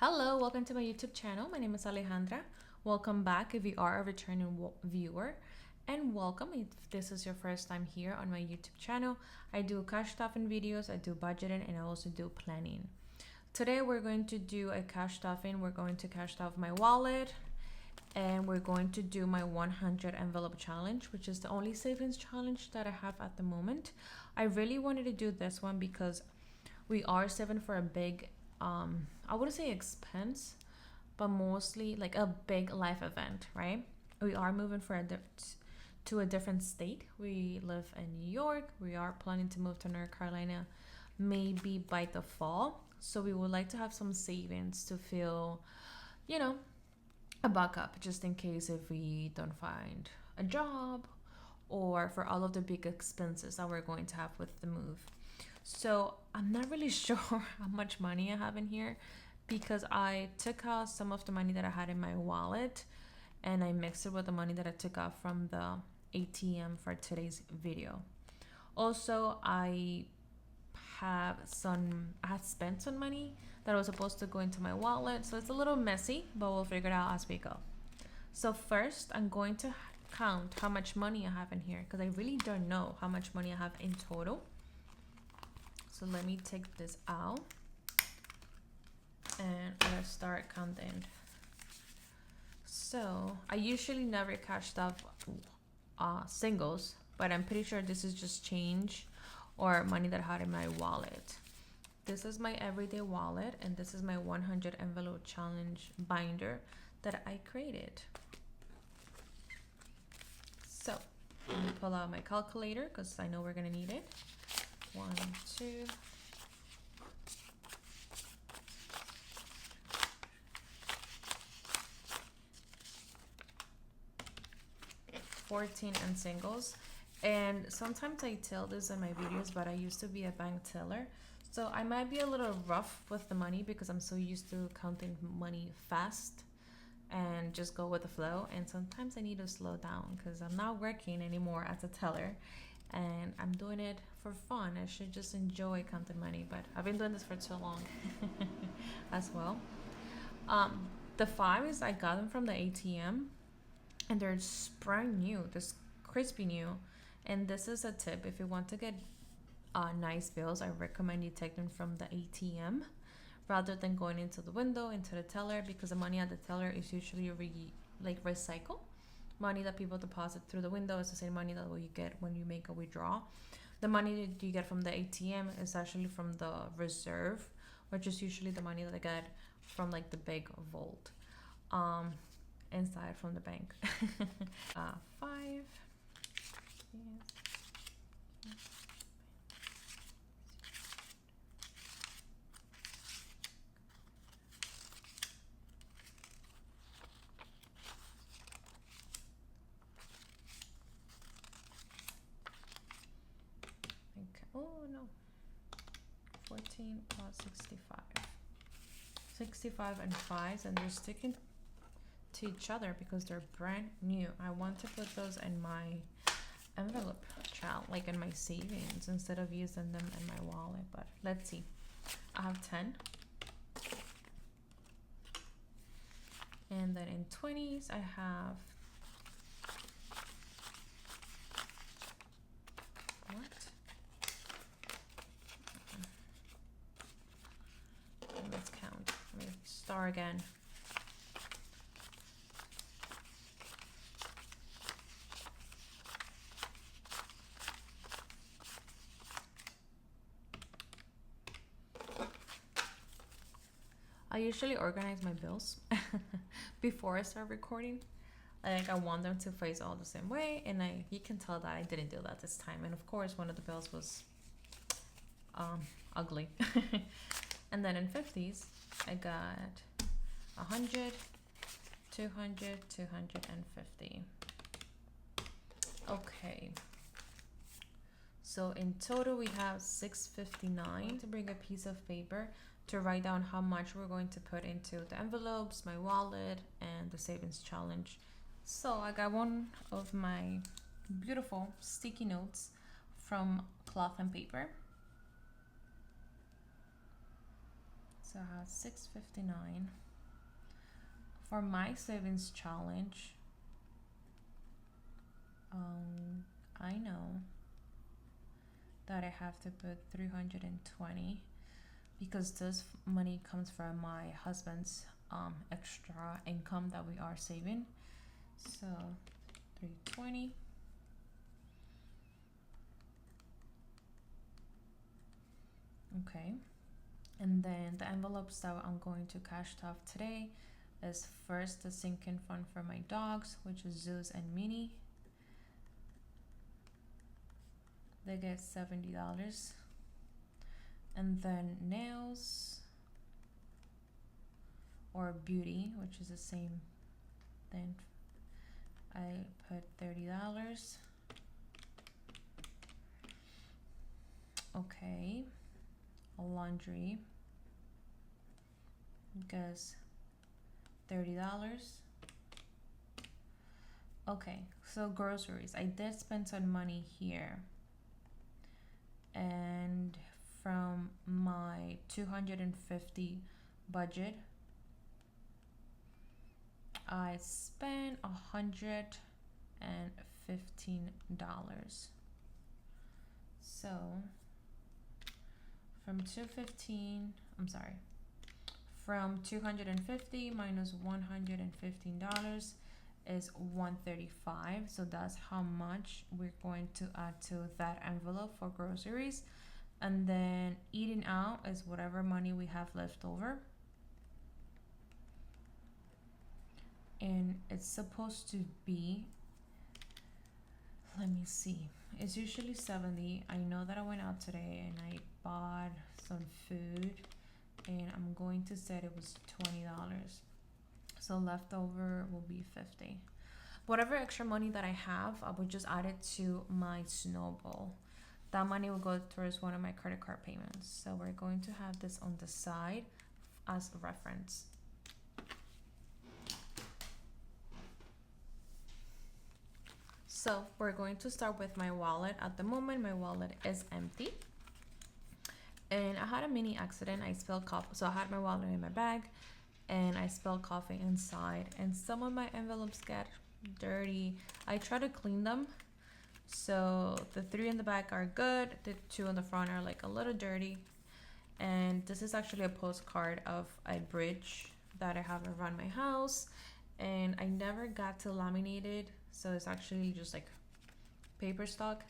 Hello, welcome to my YouTube channel. My name is Alejandra. Welcome back if you are a returning viewer, and welcome if this is your first time here on my YouTube channel. I do cash stuffing videos, I do budgeting, and I also do planning. Today we're going to do a cash stuffing. We're going to cash stuff my wallet, and we're going to do my 100 envelope challenge, which is the only savings challenge that I have at the moment. I really wanted to do this one because we are saving for a big I wouldn't say expense, but mostly like a big life event, right? We are moving to a different state. We live in New York. We are planning to move to North Carolina maybe by the fall. So we would like to have some savings to feel, you know, a backup just in case if we don't find a job or for all of the big expenses that we're going to have with the move. So I'm not really sure how much money I have in here because I took out some of the money that I had in my wallet and I mixed it with the money that I took out from the ATM for today's video. Also, I had spent some money that was supposed to go into my wallet, so it's a little messy, but we'll figure it out as we go. So first, I'm going to count how much money I have in here because I really don't know how much money I have in total. So let me take this out and let's start counting. So I usually never cash stuff singles, but I'm pretty sure this is just change or money that I had in my wallet. This is my everyday wallet and this is my 100 envelope challenge binder that I created. So let me pull out my calculator because I know we're gonna need it. 1, 2, 14 and singles. And sometimes I tell this in my videos, but I used to be a bank teller, so I might be a little rough with the money because I'm so used to counting money fast and just go with the flow. And sometimes I need to slow down because I'm not working anymore as a teller and I'm doing it for fun. I should just enjoy counting money, but I've been doing this for too long as well. The fives, I got them from the ATM and they're brand new, just crispy new. And this is a tip: if you want to get nice bills, I recommend you take them from the ATM rather than going into the window, into the teller, because the money at the teller is usually recycle money that people deposit through the window. Is the same money that you get when you make a withdrawal. The money that you get from the ATM is actually from the reserve, which is usually the money that I get from like the big vault inside from the bank. 5. Oh no, 14 plus 65. 65 and 5s, and they're sticking to each other because they're brand new. I want to put those in my envelope child, like in my savings, instead of using them in my wallet. But let's see. I have 10. And then in 20s, I have let's count. Let me start again. I usually organize my bills before I start recording. Like I want them to face all the same way, and you can tell that I didn't do that this time. And of course, one of the bills was ugly. And then in 50s, I got 100, 200, 250. Okay. So in total, we have 659. To bring a piece of paper to write down how much we're going to put into the envelopes, my wallet, and the savings challenge. So I got one of my beautiful sticky notes from Cloth and Paper. So I have $6.59 for my savings challenge. I know that I have to put 320 because this money comes from my husband's extra income that we are saving. So 320. Okay, and then the envelopes that I'm going to cash off today is first the sinking fund for my dogs, which is Zeus and Minnie. They get $70. And then nails or beauty, which is the same thing. I put $30. Okay. Laundry goes $30. Okay, so groceries. I did spend some money here. And from my 250 budget, I spent $115. So from 250 minus $115 is $135. So that's how much we're going to add to that envelope for groceries. And then eating out is whatever money we have left over. And it's supposed to be, let me see, it's usually 70. I know that I went out today and I bought some food, and I'm going to say it was $20. So leftover will be 50. Whatever extra money that I have, I would just add it to my snowball. That money will go towards one of my credit card payments. So we're going to have this on the side as a reference. So we're going to start with my wallet. At the moment, my wallet is empty. And I had a mini accident. I spilled coffee. So I had my wallet in my bag and I spilled coffee inside. And some of my envelopes get dirty. I try to clean them. So the 3 in the back are good. The 2 in the front are like a little dirty. And this is actually a postcard of a bridge that I have around my house. And I never got to laminate it. So it's actually just like paper stock.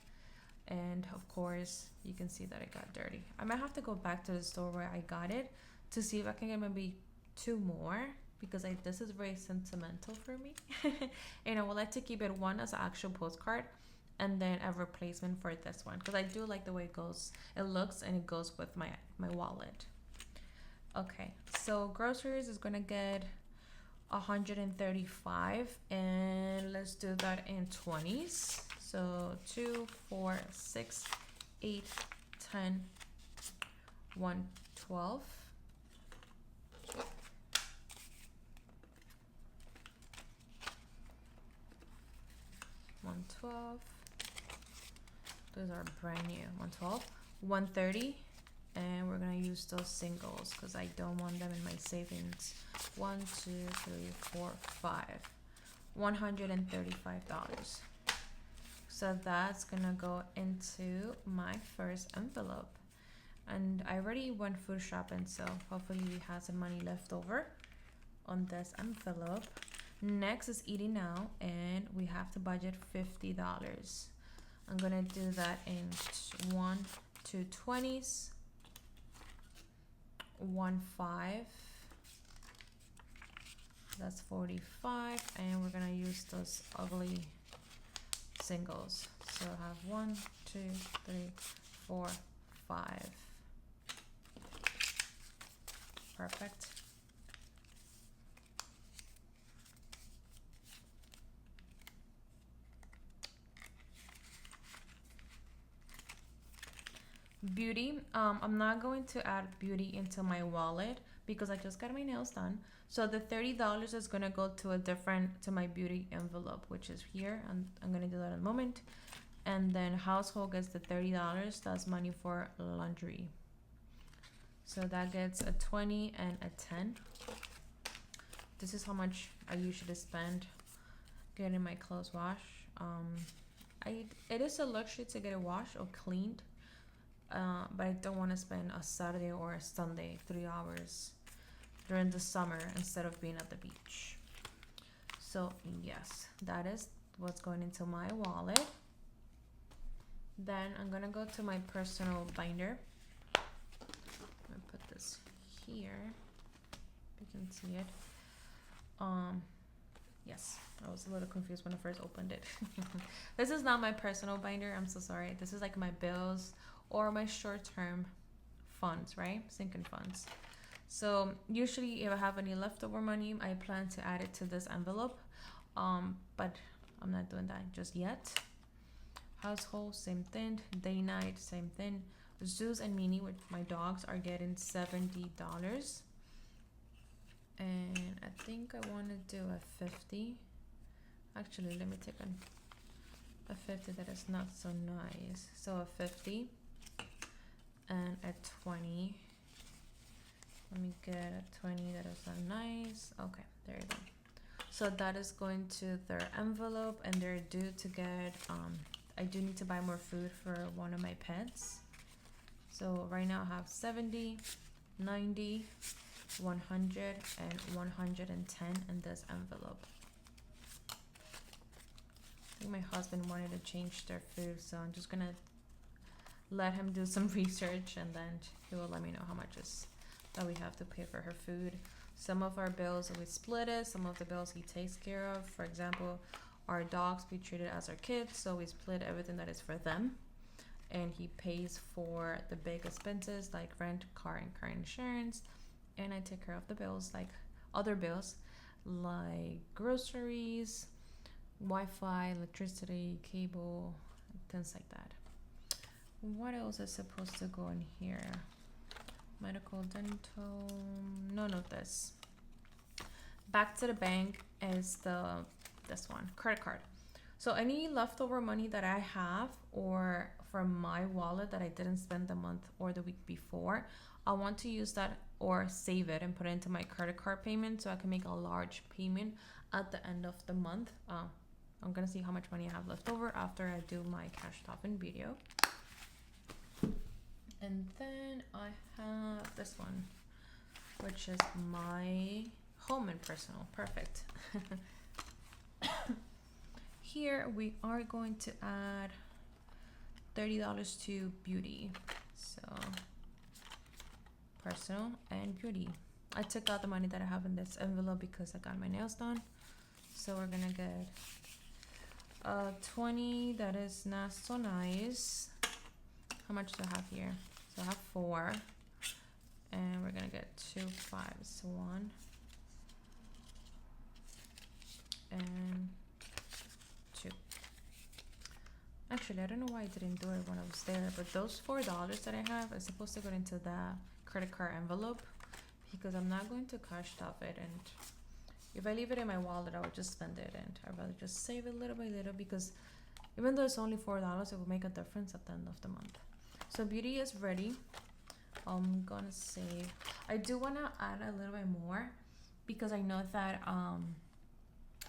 And of course, you can see that it got dirty. I might have to go back to the store where I got it to see if I can get maybe 2 more, because this is very sentimental for me. And I would like to keep it one as an actual postcard and then a replacement for this one, because I do like the way it looks and it goes with my wallet. Okay, so groceries is gonna get $135, and let's do that in 20s. So 2, 4, 6, 8, 10, 112. Those are brand new. 112, 130, and we're gonna use those singles because I don't want them in my savings. 1, 2, 3, 4, 5. $135. So that's gonna go into my first envelope. And I already went food shopping, so hopefully we have some money left over on this envelope. Next is eating out, and we have to budget $50. I'm gonna do that in 1, 2 20s, 1 5. That's 45, and we're gonna use those ugly singles. So I have 1, 2, 3, 4, 5. Perfect. Beauty, I'm not going to add beauty into my wallet because I just got my nails done. So the $30 is gonna go to my beauty envelope, which is here, and I'm gonna do that in a moment. And then household gets the $30. That's money for laundry. So that gets a 20 and a 10. This is how much I usually spend getting my clothes washed. It is a luxury to get it washed or cleaned, but I don't want to spend a Saturday or a Sunday 3 hours during the summer instead of being at the beach. So yes, that is what's going into my wallet. Then I'm gonna go to my personal binder. I'm gonna put this here. You can see it. Yes, I was a little confused when I first opened it. This is not my personal binder. I'm so sorry. This is like my bills or my short-term funds, right? Sinking funds. So usually if I have any leftover money, I plan to add it to this envelope. But I'm not doing that just yet. Household, same thing. Day night, same thing. Zeus and Minnie with my dogs are getting $70. And I think I want to do a 50. Actually, let me take a 50 that is not so nice. So a 50 and a 20. Let me get a 20 that is not nice. Okay, there you go. So that is going to their envelope, and they're due to get, I do need to buy more food for one of my pets. So right now I have 70, 90, 100, and 110 in this envelope. I think my husband wanted to change their food, so I'm just gonna let him do some research, and then he will let me know how much is that we have to pay for her food. Some of our bills we split it, some of the bills he takes care of. For example, our dogs we treat it as our kids, so we split everything that is for them, and he pays for the big expenses like rent, car, and car insurance, and I take care of the bills like other bills like groceries, Wi-Fi, electricity, cable, things like that. What else is supposed to go in here? Medical, dental, none of this. Back to the bank is this one, credit card. So any leftover money that I have or from my wallet that I didn't spend the month or the week before, I want to use that or save it and put it into my credit card payment so I can make a large payment at the end of the month. I'm gonna see how much money I have left over after I do my cash topping video. And then I have this one, which is my home and personal. Perfect. Here we are going to add $30 to beauty. So personal and beauty. I took out the money that I have in this envelope because I got my nails done. So we're gonna get 20 that is not so nice. How much do I have here? So I have 4, and we're gonna get 2 5s, 1 and 2. Actually, I don't know why I didn't do it when I was there, but those $4 that I have is supposed to go into the credit card envelope because I'm not going to cash top it, and if I leave it in my wallet, I would just spend it, and I'd rather just save it little by little because even though it's only $4, it will make a difference at the end of the month. So beauty is ready. I'm gonna save. I do wanna add a little bit more because I know that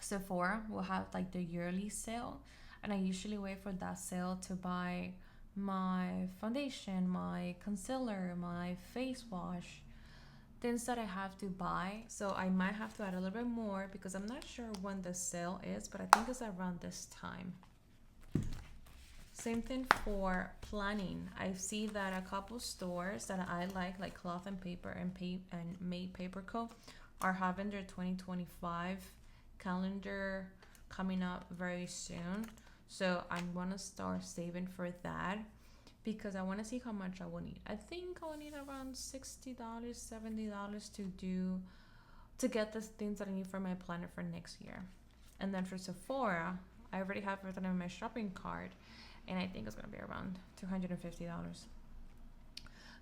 Sephora will have like the yearly sale, and I usually wait for that sale to buy my foundation, my concealer, my face wash, things that I have to buy. So I might have to add a little bit more because I'm not sure when the sale is, but I think it's around this time. Same thing for planning. I see that a couple stores that I like Cloth and Paper and Made Paper Co. are having their 2025 calendar coming up very soon. So I'm gonna start saving for that because I want to see how much I will need. I think I will need around $60, $70 to get the things that I need for my planner for next year. And then for Sephora, I already have everything in my shopping cart, and I think it's gonna be around $250.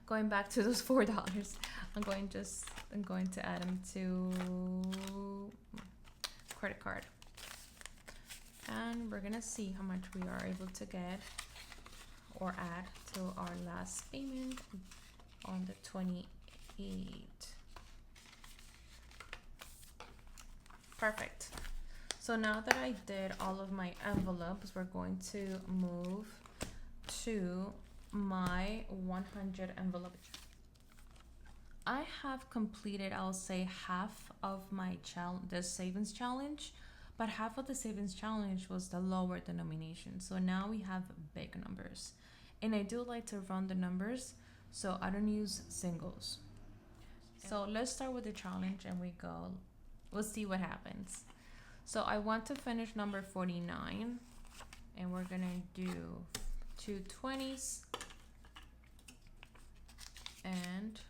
Going back to those $4, I'm going to add them to credit card, and we're gonna see how much we are able to get or add to our last payment on the 28th. 8. Perfect. So now that I did all of my envelopes, we're going to move to my 100 envelope. I have completed, I'll say, half of my the savings challenge, but half of the savings challenge was the lower denomination. So now we have big numbers, and I do like to run the numbers, so I don't use singles. So let's start with the challenge and we'll see what happens. So I want to finish number 49, and we're gonna do 2 20s and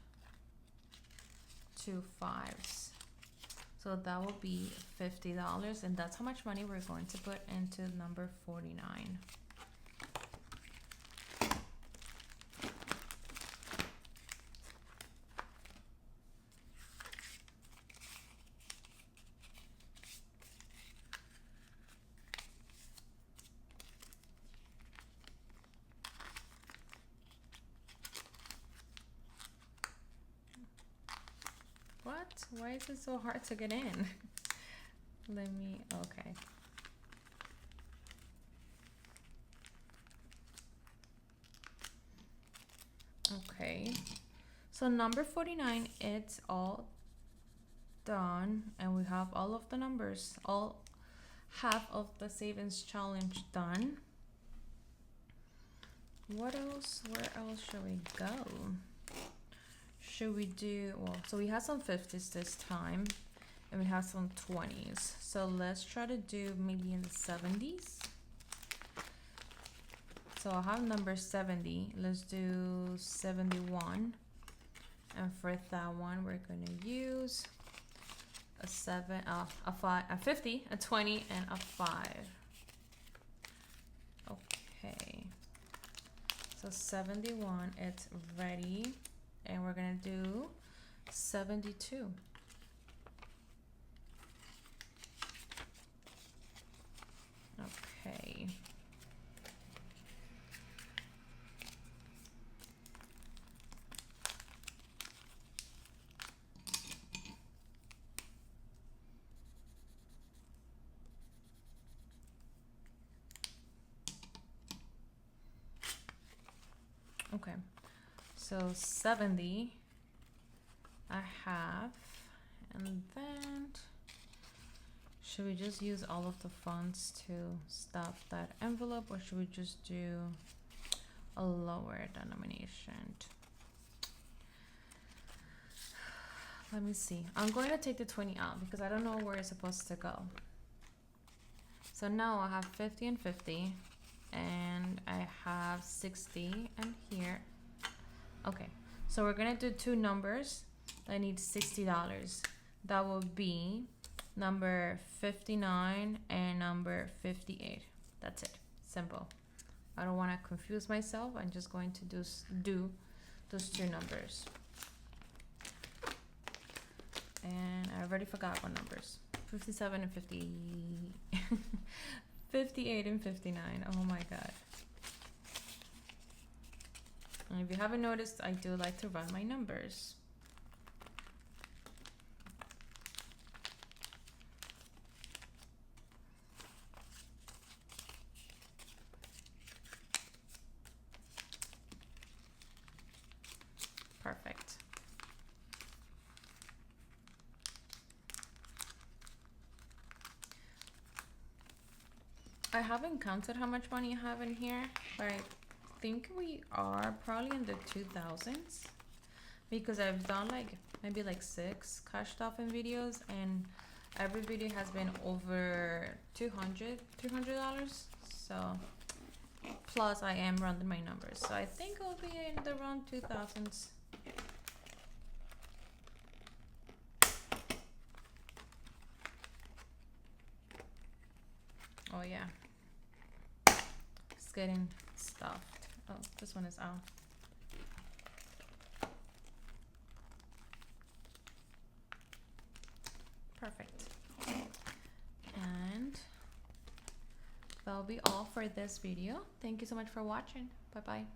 2 5s. So that will be $50, and that's how much money we're going to put into number 49. What? Why is it so hard to get in? Okay. Okay. So number 49, it's all done, and we have all of the numbers, all half of the savings challenge done. What else? Where else should we go? Should we do, well, so we have some 50s this time, and we have some 20s. So let's try to do maybe in the 70s. So I'll have number 70. Let's do 71. And for that one, we're gonna use a 7, a 5, a 50, a 20, and a 5. Okay. So 71, it's ready. And we're gonna do 72. Okay. Okay. So 70 I have, and then should we just use all of the funds to stuff that envelope, or should we just do a lower denomination? Let me see. I'm going to take the 20 out because I don't know where it's supposed to go. So now I have 50 and 50, and I have 60 and here. Okay, so we're gonna do two numbers. I need $60. That will be number 59 and number 58. That's it. Simple. I don't want to confuse myself. I'm just going to do those two numbers. And I already forgot what numbers. 57 and 50. 58 and 59. Oh my god. And if you haven't noticed, I do like to run my numbers. Perfect. I haven't counted how much money I have in here, but I think we are probably in the 2000s because I've done like maybe like 6 cash stuffing videos, and every video has been over $300. So plus I am rounding my numbers, so I think I'll be in the around 2000s. Oh yeah, it's getting stuffed. Oh, this one is out. Perfect. And that'll be all for this video. Thank you so much for watching. Bye bye.